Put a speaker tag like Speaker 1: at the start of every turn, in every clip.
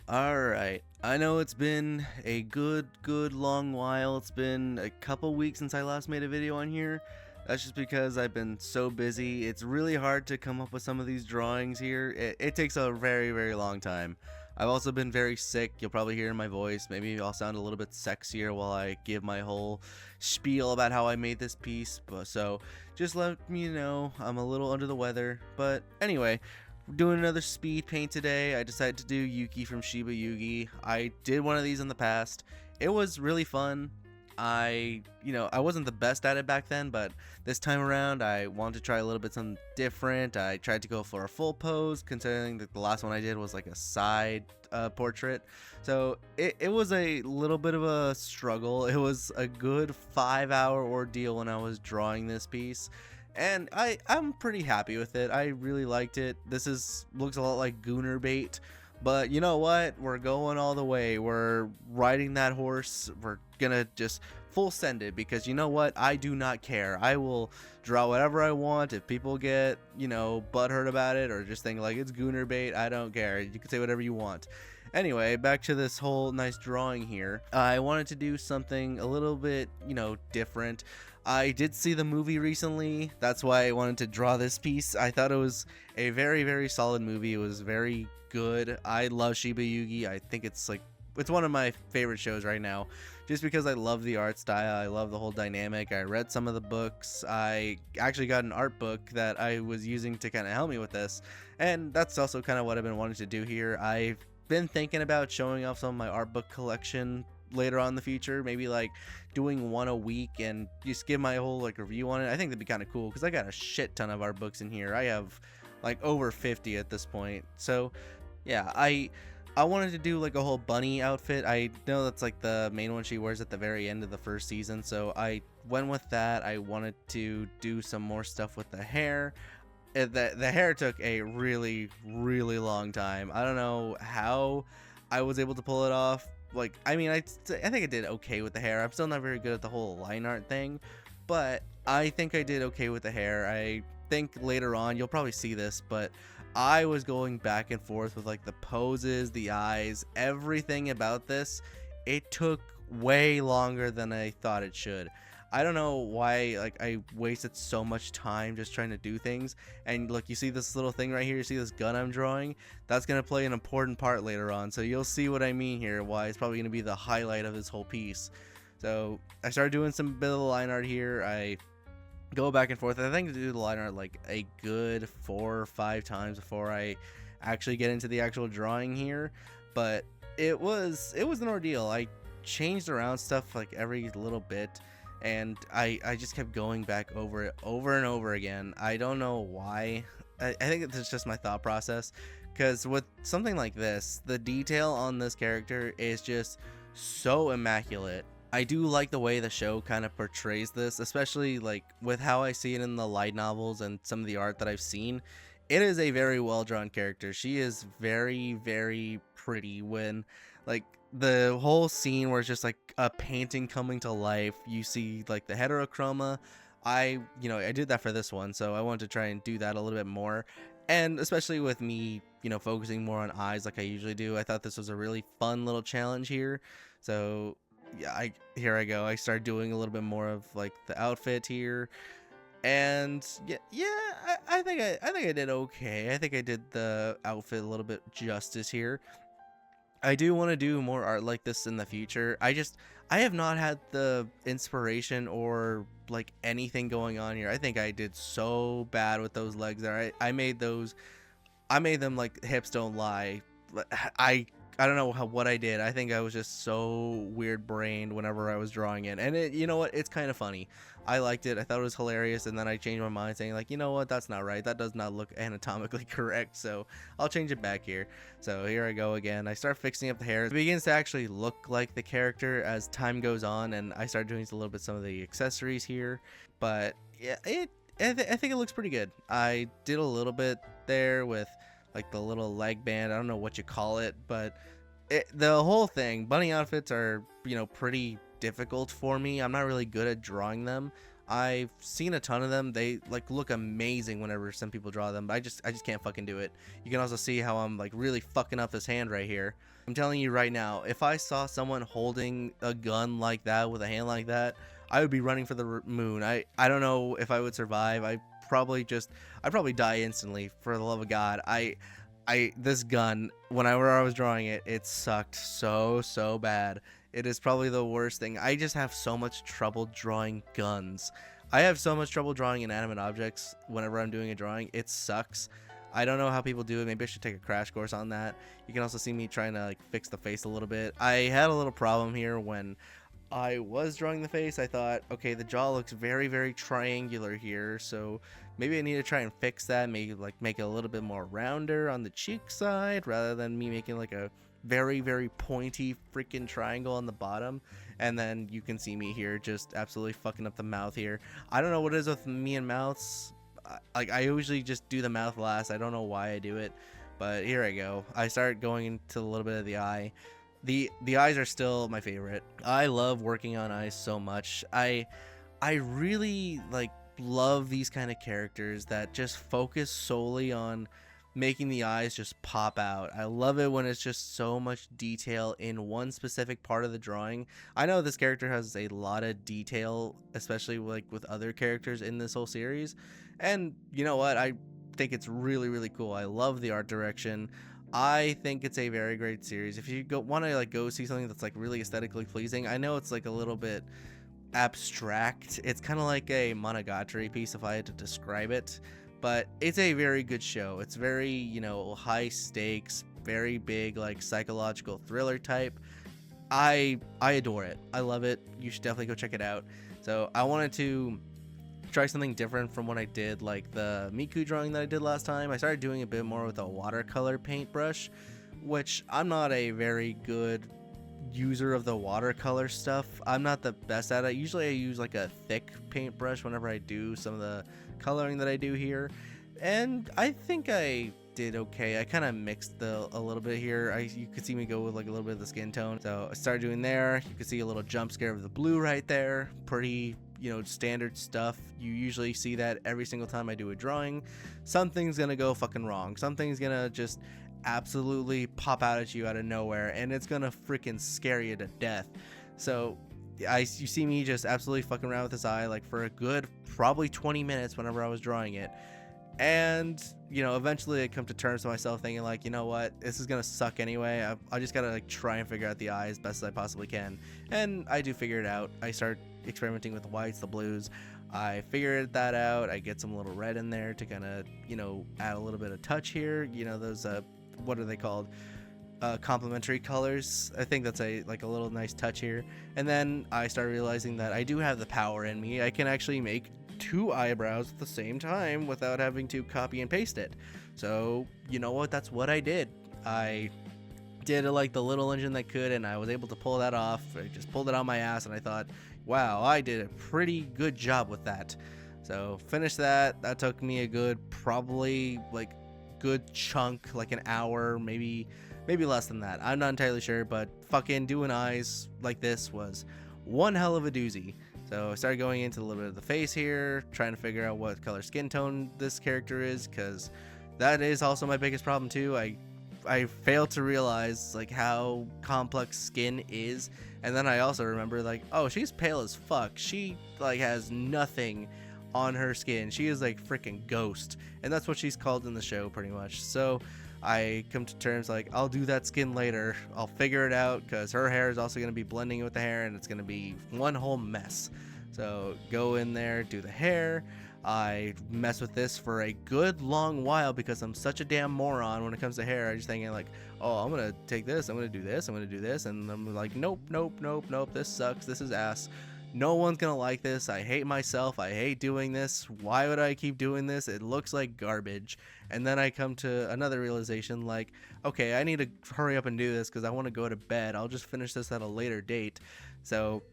Speaker 1: Alright, I know it's been a good long while. It's been a couple weeks since I last made a video on here. That's just because I've been so busy. It's really hard to come up with some of these drawings here. It takes a very long time. I've also been very sick. You'll probably hear in my voice. Maybe I'll sound a little bit sexier while I give my whole spiel about how I made this piece. So just let me know I'm a little under the weather. But anyway, we're doing another speed paint today. I decided to do Yuki from SHIBOYUGI. I did one of these in the past. It was really fun. I wasn't the best at it back then, but this time around I wanted to try a little bit something different. I tried to go for a full pose, considering that the last one I did was like a side portrait. So it was a little bit of a struggle. It was a good 5-hour ordeal when I was drawing this piece. And I'm pretty happy with it. I really liked it. Looks a lot like Gooner bait, but you know what? We're going all the way. We're riding that horse. We're gonna just full send it, because you know what? I do not care. I will draw whatever I want. If people get, butthurt about it or just think like it's Gooner bait, I don't care. You can say whatever you want. Anyway, back to this whole nice drawing here. I wanted to do something a little bit, different. I did see the movie recently. That's why I wanted to draw this piece. I thought it was a very solid movie. It was very good. I love SHIBOYUGI. I think it's one of my favorite shows right now, just because I love the art style. I love the whole dynamic. I read some of the books. I actually got an art book that I was using to kind of help me with this, and that's also kind of what I've been wanting to do here. I've been thinking about showing off some of my art book collection later on in the future, maybe like doing one a week and just give my whole review on it. I think that'd be kind of cool, because I got a shit ton of art books in here. I have like over 50 at this point. So yeah, I wanted to do like a whole bunny outfit. I know that's like the main one she wears at the very end of the first season, so I went with that. I wanted to do some more stuff with the hair. The hair took a really long time. I don't know how I was able to pull it off. I think I did okay with the hair. I'm still not very good at the whole line art thing, but I think I did okay with the hair. I think later on you'll probably see this, but I was going back and forth with like the poses, the eyes, everything about this. It took way longer than I thought it should. I don't know why I wasted so much time just trying to do things. And look, you see this little thing right here, you see this gun I'm drawing? That's going to play an important part later on, so you'll see what I mean here, why it's probably going to be the highlight of this whole piece. So I started doing some bit of the line art here. I go back and forth. I think I do the line art like a good 4 or 5 times before I actually get into the actual drawing here, but it was an ordeal. I changed around stuff like every little bit, and I just kept going back over it over and over again. I don't know why. I think it's just my thought process, because with something like this, the detail on this character is just so immaculate. I do like the way the show kind of portrays this, especially like with how I see it in the light novels and some of the art that I've seen. It is a very well drawn character. She is very pretty. When like the whole scene where it's just like a painting coming to life, you see like the heterochroma. I did that for this one, so I wanted to try and do that a little bit more, and especially with me focusing more on eyes like I usually do, I thought this was a really fun little challenge here. So yeah, here I go. I started doing a little bit more of like the outfit here, and I think I did okay. I think I did the outfit a little bit justice here. I do want to do more art like this in the future. I have not had the inspiration or like anything going on here. I think I did so bad with those legs there. I made them like hips don't lie. I don't know what I did. I think I was just so weird brained whenever I was drawing it. And you know what? It's kind of funny. I liked it. I thought it was hilarious. And then I changed my mind saying like, you know what? That's not right. That does not look anatomically correct. So I'll change it back here. So here I go again. I start fixing up the hair. It begins to actually look like the character as time goes on. And I start doing a little bit some of the accessories here. But yeah, I think it looks pretty good. I did a little bit there with like the little leg band. I don't know what you call it, but the whole thing, bunny outfits are, pretty difficult for me. I'm not really good at drawing them. I've seen a ton of them. They like look amazing whenever some people draw them, but I just can't fucking do it. You can also see how I'm like really fucking up this hand right here. I'm telling you right now, if I saw someone holding a gun like that with a hand like that, I would be running for the moon. I don't know if I would survive. I'd probably die instantly, for the love of God. This gun, whenever I was drawing it, it sucked so bad. It is probably the worst thing. I just have so much trouble drawing guns. I have so much trouble drawing inanimate objects whenever I'm doing a drawing. It sucks. I don't know how people do it. Maybe I should take a crash course on that. You can also see me trying to like fix the face a little bit. I had a little problem here when I was drawing the face. I thought, okay, the jaw looks very triangular here, so maybe I need to try and fix that. Maybe like make it a little bit more rounder on the cheek side rather than me making like a very pointy freaking triangle on the bottom. And then you can see me here just absolutely fucking up the mouth here. I don't know what it is with me and mouths. Like, I usually just do the mouth last. I don't know why I do it, but here I go. I start going into a little bit of the eye. The eyes are still my favorite. I love working on eyes so much. I really like love these kind of characters that just focus solely on making the eyes just pop out. I love it when it's just so much detail in one specific part of the drawing. I know this character has a lot of detail, especially like with other characters in this whole series. And you know what? I think it's really cool. I love the art direction. I think it's a very great series. If you want to like go see something that's like really aesthetically pleasing, I know it's like a little bit abstract. It's kind of like a Monogatari piece if I had to describe it, but it's a very good show. It's very, you know, high stakes, very big like psychological thriller type. I adore it. I love it. You should definitely go check it out. So I wanted to try something different from what I did, like the Miku drawing that I did last time. I started doing a bit more with a watercolor paintbrush, which I'm not a very good user of the watercolor stuff. I'm not the best at it. Usually I use like a thick paintbrush whenever I do some of the coloring that I do here, and I think I did okay. I kind of mixed a little bit here. You could see me go with like a little bit of the skin tone, so I started doing there. You could see a little jump scare of the blue right there. Pretty, you know, standard stuff. You usually see that every single time I do a drawing. Something's gonna go fucking wrong. Something's gonna just absolutely pop out at you out of nowhere, and it's gonna freaking scare you to death. So you see me just absolutely fucking around with this eye like for a good probably 20 minutes whenever I was drawing it. And you know, eventually I come to terms with myself thinking like, you know what, this is gonna suck anyway. I just gotta like try and figure out the eye as best as I possibly can, and I do figure it out. I start experimenting with the whites, the blues. I figured that out. I get some little red in there to kind of, you know, add a little bit of touch here. You know, those what are they called, complementary colors. I think that's a little nice touch here. And then I started realizing that I do have the power in me. I can actually make two eyebrows at the same time without having to copy and paste it. So you know what, that's what I did. I did like the little engine that could, and I was able to pull that off. I just pulled it on my ass, and I thought, wow, I did a pretty good job with that. So finished that. That took me a good, probably like good chunk, like an hour, maybe less than that. I'm not entirely sure, but fucking doing eyes like this was one hell of a doozy. So I started going into a little bit of the face here, trying to figure out what color skin tone this character is, because that is also my biggest problem too. I failed to realize like how complex skin is, and then I also remember like, oh, she's pale as fuck. She like has nothing on her skin. She is like freaking ghost, and that's what she's called in the show pretty much. So I come to terms like, I'll do that skin later. I'll figure it out, because her hair is also going to be blending with the hair, and it's going to be one whole mess. So go in there, do the hair. I mess with this for a good long while because I'm such a damn moron when it comes to hair. I just thinking like, oh, I'm gonna take this, I'm gonna do this, I'm gonna do this, and I'm like, nope, this sucks, this is ass. No one's gonna like this. I hate myself. I hate doing this. Why would I keep doing this? It looks like garbage. And then I come to another realization like, okay, I need to hurry up and do this because I want to go to bed. I'll just finish this at a later date. So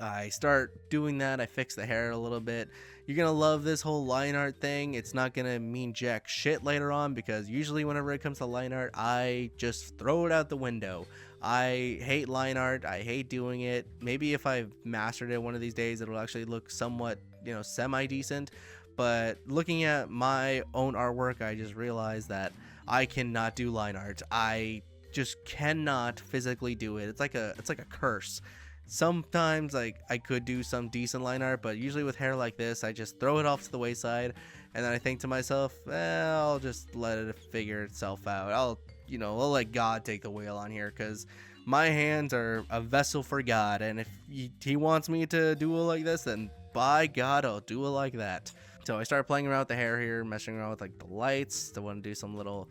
Speaker 1: I start doing that. I fix the hair a little bit. You're gonna love this whole line art thing. It's not gonna mean jack shit later on, because usually whenever it comes to line art, I just throw it out the window. I hate line art. I hate doing it. Maybe if I've mastered it one of these days, it'll actually look somewhat semi decent. But looking at my own artwork, I just realized that I cannot do line art. I just cannot physically do it. It's like a curse. Sometimes like I could do some decent line art, but usually with hair like this, I just throw it off to the wayside, and then I think to myself, I'll just let it figure itself out. I'll let God take the wheel on here, because my hands are a vessel for God, and if he wants me to do it like this, then by God, I'll do it like that. So I started playing around with the hair here, messing around with like the lights. I want to do some little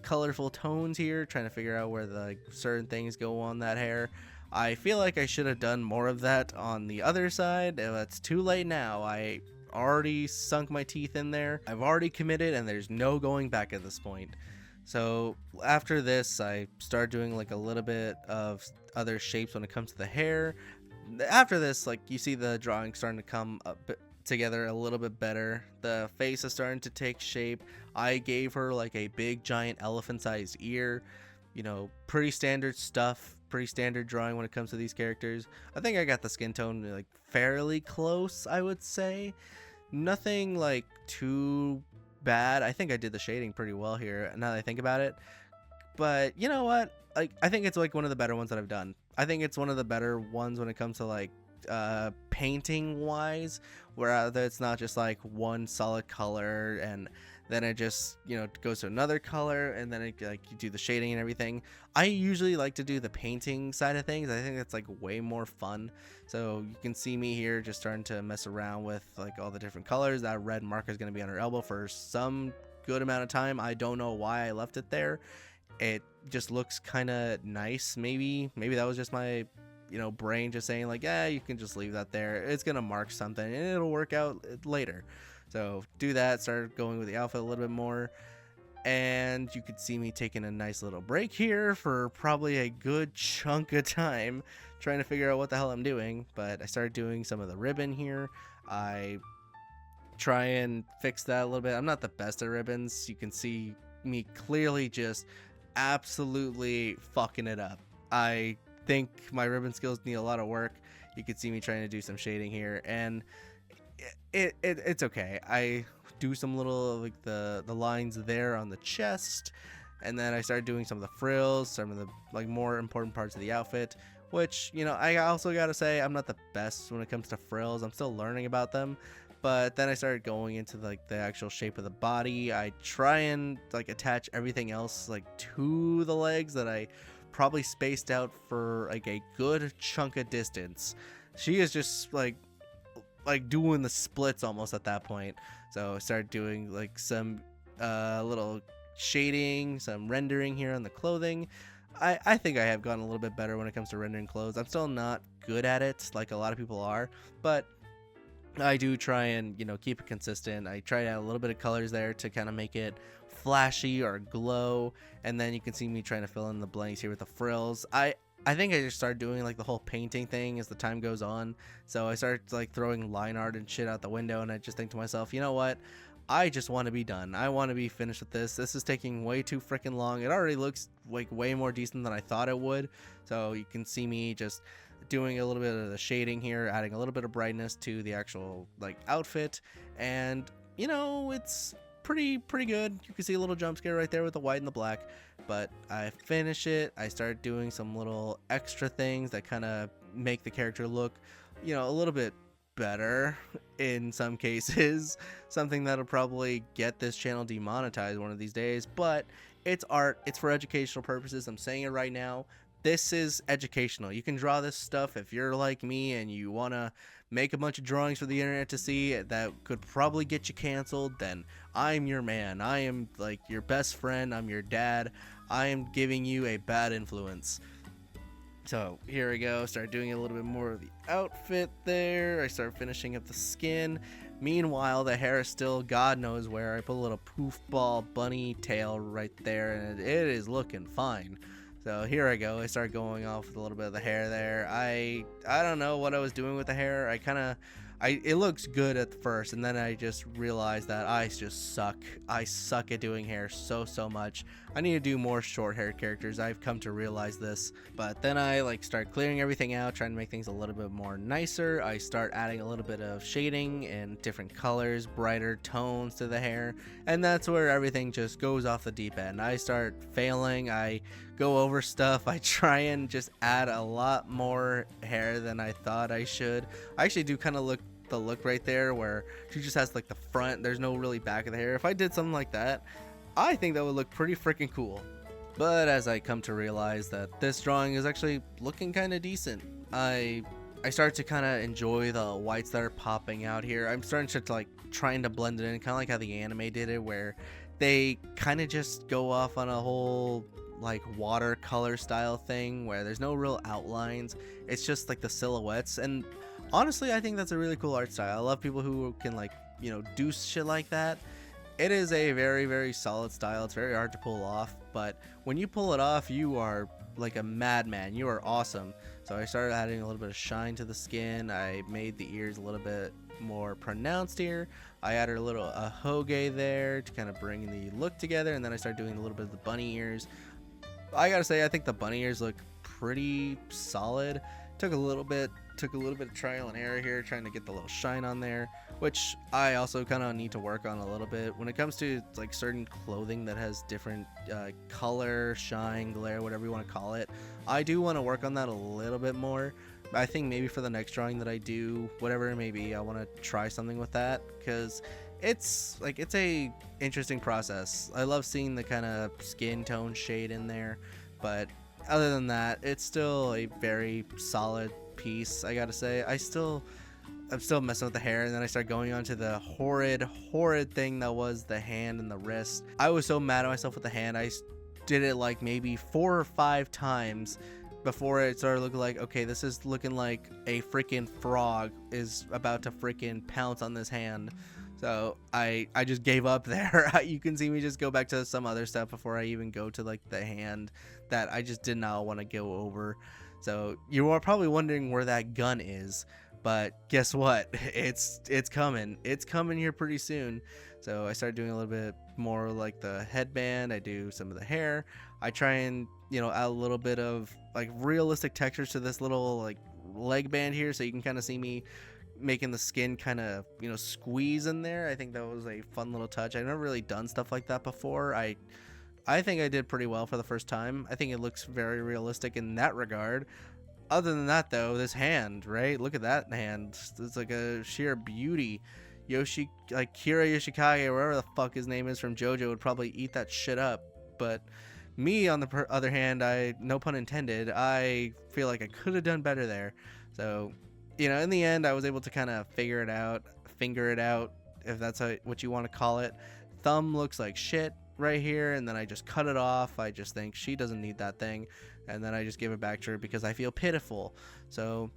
Speaker 1: colorful tones here, trying to figure out where the certain things go on that hair. I feel like I should have done more of that on the other side. It's too late now. I already sunk my teeth in there. I've already committed, and there's no going back at this point. So after this, I started doing like a little bit of other shapes when it comes to the hair. After this, like, you see the drawing starting to come up together a little bit better. The face is starting to take shape. I gave her like a big giant elephant sized ear. Pretty standard stuff, pretty standard drawing when it comes to these characters. I think I got the skin tone like fairly close, I would say. Nothing like too bad. I think I did the shading pretty well here now that I think about it. But you know what, like, I think it's like one of the better ones that I've done. I think it's one of the better ones when it comes to like painting wise, where it's not just like one solid color and then it just goes to another color, and then it, like, you do the shading and everything. I usually like to do the painting side of things. I think that's like way more fun. So you can see me here just starting to mess around with like all the different colors. That red marker is going to be on her elbow for some good amount of time. I don't know why I left it there. It just looks kind of nice. Maybe that was just my brain just saying like, you can just leave that there. It's gonna mark something and it'll work out later. So do that. Start going with the outfit a little bit more, and you could see me taking a nice little break here for probably a good chunk of time trying to figure out what the hell I'm doing. But I started doing some of the ribbon here. I try and fix that a little bit. I'm not the best at ribbons. You can see me clearly just absolutely fucking it up. I think my ribbon skills need a lot of work. You can see me trying to do some shading here, and it's okay. I do some little like the lines there on the chest, and then I started doing some of the frills, some of the like more important parts of the outfit, which I also gotta say I'm not the best when it comes to frills. I'm still learning about them. But then I started going into like the actual shape of the body. I try and like attach everything else like to the legs that I probably spaced out for like a good chunk of distance. She is just like doing the splits almost at that point. So I started doing like some little shading, some rendering here on the clothing. I think I have gotten a little bit better when it comes to rendering clothes. I'm still not good at it like a lot of people are, but I do try and keep it consistent. I try to add a little bit of colors there to kind of make it flashy or glow, and then you can see me trying to fill in the blanks here with the frills. I think I just started doing like the whole painting thing as the time goes on. So I started like throwing line art and shit out the window, and I just think to myself, you know what? I just want to be done. I want to be finished with this. This is taking way too freaking long. It already looks like way more decent than I thought it would. So you can see me just doing a little bit of the shading here, adding a little bit of brightness to the actual like outfit, and it's pretty good. You can see a little jump scare right there with the white and the black, but I finish it. I start doing some little extra things that kind of make the character look a little bit better in some cases. Something that'll probably get this channel demonetized one of these days, but it's art. It's for educational purposes. I'm saying it right now. This is educational. You can draw this stuff if you're like me and you want to make a bunch of drawings for the internet to see that could probably get you canceled. Then I'm your man. I am like your best friend. I'm your dad. I am giving you a bad influence. So here we go. Start doing a little bit more of the outfit there. I start finishing up the skin. Meanwhile, the hair is still God knows where. I put a little poof ball bunny tail right there, and it is looking fine. So here I go. I start going off with a little bit of the hair there. I don't know what I was doing with the hair. I it looks good at first, and then I just realized that I just suck. I suck at doing hair so much. I need to do more short hair characters. I've come to realize this. But then I like start clearing everything out, trying to make things a little bit more nicer. I start adding a little bit of shading and different colors, brighter tones to the hair, and that's where everything just goes off the deep end. I start failing. I go over stuff. I try and just add a lot more hair than I thought I should. I actually do kind of look the look right there where she just has like the front, there's no really back of the hair. If I did something like that, I think that would look pretty freaking cool. But as I come to realize that this drawing is actually looking kind of decent, I start to kind of enjoy the whites that are popping out here. I'm starting to like trying to blend it in, kind of like how the anime did it, where they kind of just go off on a whole like watercolor style thing where there's no real outlines. It's just like the silhouettes, and honestly, I think that's a really cool art style. I love people who can like, you know, do shit like that. It is a very solid style. It's very hard to pull off, but when you pull it off, you are like a madman. You are awesome. So I started adding a little bit of shine to the skin. I made the ears a little bit more pronounced here. I added a hoge there to kind of bring the look together, and then I started doing a little bit of the bunny ears. I gotta say, I think the bunny ears look pretty solid. Took a little bit of trial and error here, trying to get the little shine on there, which I also kind of need to work on a little bit. When it comes to like certain clothing that has different color, shine, glare, whatever you want to call it, I do want to work on that a little bit more. I think maybe for the next drawing that I do, whatever it may be, I want to try something with that, because it's a interesting process. I love seeing the kind of skin tone shade in there, but other than that, it's still a very solid piece. I gotta say, I'm still messing with the hair, and then I start going on to the horrid thing that was the hand and the wrist. I was so mad at myself with the hand. I did it like maybe 4 or 5 times before it started looking like, okay, this is looking like a freaking frog is about to freaking pounce on this hand. So I just gave up there. You can see me just go back to some other stuff before I even go to like the hand that I just did not want to go over. So you are probably wondering where that gun is, but guess what? It's coming. It's coming here pretty soon. So I started doing a little bit more like the headband. I do some of the hair. I try and, you know, add a little bit of like realistic textures to this little like leg band here, so you can kind of see me making the skin kind of, you know, squeeze in there. I think that was a fun little touch. I've never really done stuff like that before. I think I did pretty well for the first time. I think it looks very realistic in that regard. Other than that, though, this hand, right? Look at that hand. It's like a sheer beauty. Kira Yoshikage, or whatever the fuck his name is from JoJo, would probably eat that shit up. But me, on the other hand, no pun intended, I feel like I could have done better there. So, you know, in the end, I was able to kind of finger it out, if that's what you want to call it. Thumb looks like shit right here, and then I just cut it off. I just think she doesn't need that thing, and then I just give it back to her because I feel pitiful. So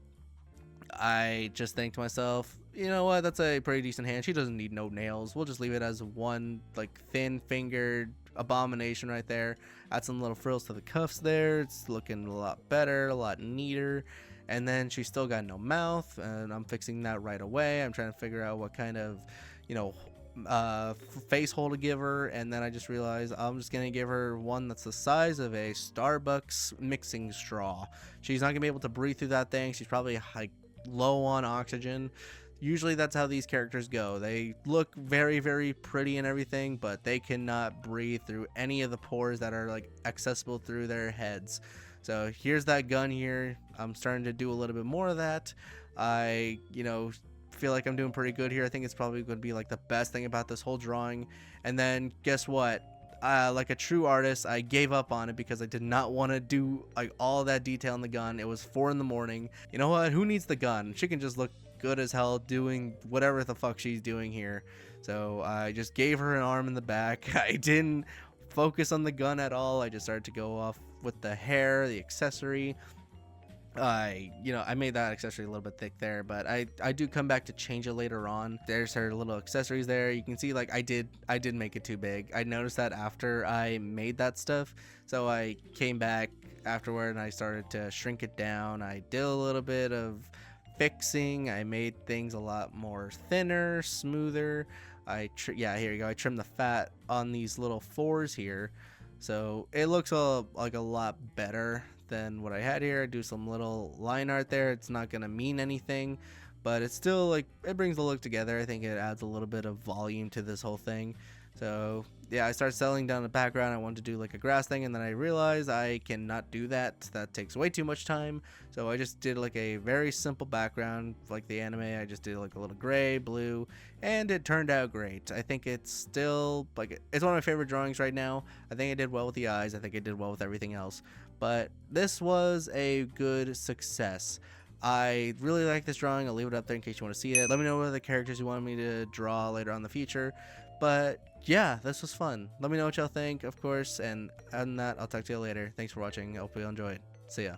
Speaker 1: I just think to myself, you know what, that's a pretty decent hand. She doesn't need no nails. We'll just leave it as one like thin fingered abomination right there. Add some little frills to the cuffs there. It's looking a lot better, a lot neater. And then she's still got no mouth, and I'm fixing that right away. I'm trying to figure out what kind of, you know, face hole to give her, and then I just realized I'm just gonna give her one that's the size of a Starbucks mixing straw. She's not gonna be able to breathe through that thing. She's probably like low on oxygen. Usually that's how these characters go. They look very pretty and everything, but they cannot breathe through any of the pores that are like accessible through their heads. So here's that gun here. I'm starting to do a little bit more of that. I, you know, feel like I'm doing pretty good here. I think it's probably going to be like the best thing about this whole drawing. And then guess what? Like a true artist, I gave up on it because I did not want to do like all of that detail in the gun. It was 4 in the morning. You know what? Who needs the gun? She can just look good as hell doing whatever the fuck she's doing here. So I just gave her an arm in the back. I didn't focus on the gun at all. I just started to go off with the hair, the accessory. I made that accessory a little bit thick there, but I do come back to change it later on. There's her little accessories there. You can see like I did make it too big. I noticed that after I made that stuff, so I came back afterward and I started to shrink it down. I did a little bit of fixing. I made things a lot more thinner, smoother. Yeah, here you go. I trimmed the fat on these little fours here, so it looks like a lot better than what I had here. I do some little line art there. It's not gonna mean anything, but it's still like, it brings the look together. I think it adds a little bit of volume to this whole thing. So yeah, I started settling down the background. I wanted to do like a grass thing, and then I realized I cannot do that. That takes way too much time. So I just did like a very simple background, like the anime. I just did like a little gray, blue, and it turned out great. I think it's still like, it's one of my favorite drawings right now. I think I did well with the eyes. I think I did well with everything else. But this was a good success. I really like this drawing. I'll leave it up there in case you want to see it. Let me know what other characters you want me to draw later on in the future. But yeah, this was fun. Let me know what y'all think, of course. And other than that, I'll talk to you later. Thanks for watching. I hope you enjoyed. See ya.